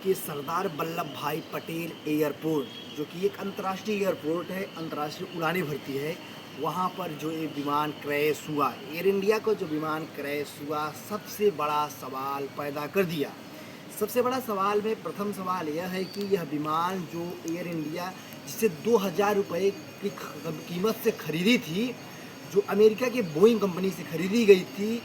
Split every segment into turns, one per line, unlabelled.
के सरदार वल्लभ भाई पटेल एयरपोर्ट, जो कि एक अंतर्राष्ट्रीय एयरपोर्ट है, अंतर्राष्ट्रीय उड़ानें भरती है, वहाँ पर जो ये विमान क्रैश हुआ, एयर इंडिया का जो विमान क्रैश हुआ, सबसे बड़ा सवाल पैदा कर दिया। सबसे बड़ा सवाल में प्रथम सवाल यह है कि यह विमान जो एयर इंडिया जिसे 2000 रुपये की कीमत से खरीदी थी, जो अमेरिका की बोइंग कंपनी से खरीदी गई थी,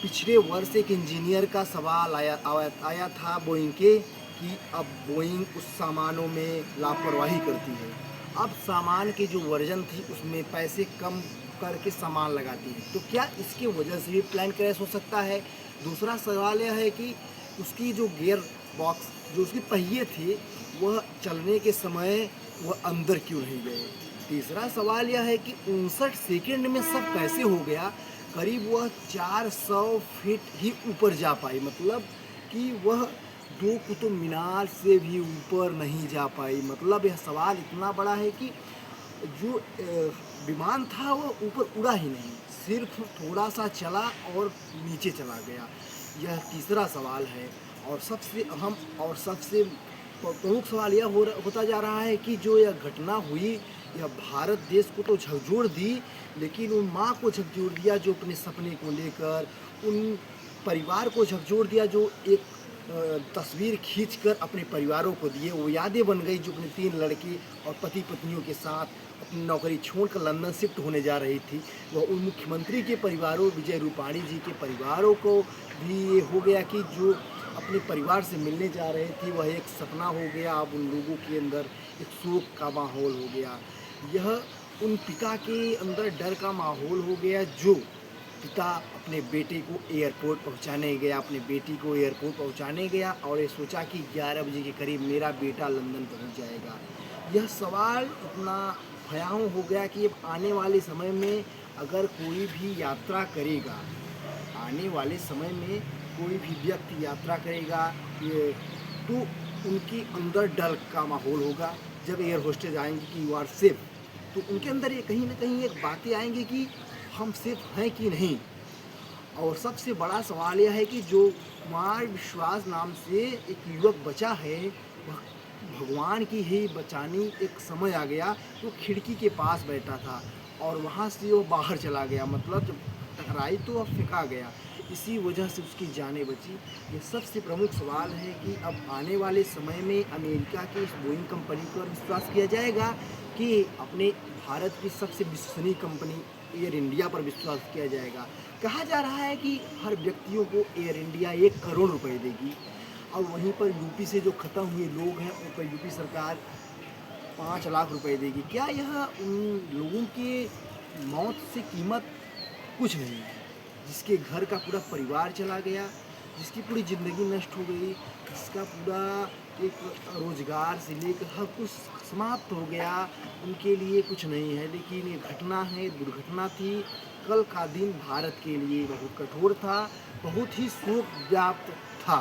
पिछले वर्ष एक इंजीनियर का सवाल आया था बोइंग के कि अब बोइंग उस सामानों में लापरवाही करती है। अब सामान की जो वर्जन थी उसमें पैसे कम करके सामान लगाती है, तो क्या इसकी वजह से भी प्लान क्रैश हो सकता है? दूसरा सवाल यह है कि उसकी जो गियर बॉक्स, जो उसके पहिए थे, वह चलने के समय वह अंदर क्यों नहीं गए? तीसरा सवाल यह है कि 59 सेकंड में सब कैसे हो गया? करीब वह 400 फीट ही ऊपर जा पाई, मतलब कि वह 2 कुतुब मीनार से भी ऊपर नहीं जा पाई। मतलब यह सवाल इतना बड़ा है कि जो विमान था वह ऊपर उड़ा ही नहीं, सिर्फ थोड़ा सा चला और नीचे चला गया। यह तीसरा सवाल है। और सबसे अहम और सबसे प्रमुख सवाल यह होता जा रहा है कि जो यह घटना हुई, यह भारत देश को तो झकझोर दी, लेकिन उन माँ को झकझोर दिया जो अपने सपने को लेकर, उन परिवार को झकझोर दिया जो एक तस्वीर खींचकर अपने परिवारों को दिए। वो यादें बन गई जो अपने 3 लड़के और पति पत्नियों के साथ अपनी नौकरी छोड़कर लंदन शिफ्ट होने जा रही थी। वह उन मुख्यमंत्री के परिवारों, विजय रूपाणी जी के परिवारों को भी ये हो गया कि जो अपने परिवार से मिलने जा रहे थे वह एक सपना हो गया। अब उन लोगों के अंदर एक शोक का माहौल हो गया। यह उन पिता के अंदर डर का माहौल हो गया जो पिता अपने बेटे को एयरपोर्ट पहुंचाने गया, अपने बेटी को एयरपोर्ट पहुंचाने गया और ये सोचा कि 11 बजे के करीब मेरा बेटा लंदन पहुंच जाएगा। यह सवाल इतना भयावह हो गया कि अब आने वाले समय में अगर कोई भी यात्रा करेगा, आने वाले समय में कोई भी व्यक्ति यात्रा करेगा, ये तो उनके अंदर डर का माहौल होगा। जब एयर होस्टेज आएंगी कि यू आर सेफ, तो उनके अंदर ये कहीं ना कहीं एक बातें आएंगी कि हम सेफ हैं कि नहीं। और सबसे बड़ा सवाल यह है कि जो कुमार विश्वास नाम से एक युवक बचा है, वह भगवान की ही बचानी एक समय आ गया। तो खिड़की के पास बैठा था और वहाँ से वो बाहर चला गया, मतलब जब टकराई तो वह फेंका गया, इसी वजह से उसकी जानें बची। ये सबसे प्रमुख सवाल है कि अब आने वाले समय में अमेरिका की इस बोइंग कंपनी पर विश्वास किया जाएगा कि अपने भारत की सबसे विश्वसनीय कंपनी एयर इंडिया पर विश्वास किया जाएगा। कहा जा रहा है कि हर व्यक्तियों को एयर इंडिया 1 करोड़ रुपए देगी और वहीं पर यूपी से जो ख़त्म हुए लोग हैं उन पर यूपी सरकार 5 लाख रुपए देगी। क्या यह उन लोगों के मौत से कीमत कुछ नहीं है, जिसके घर का पूरा परिवार चला गया, जिसकी पूरी ज़िंदगी नष्ट हो गई, जिसका पूरा एक रोज़गार से लेकर हर कुछ समाप्त हो गया, उनके लिए कुछ नहीं है। लेकिन ये घटना है, दुर्घटना थी। कल का दिन भारत के लिए बहुत कठोर था, बहुत ही शोक व्याप्त था।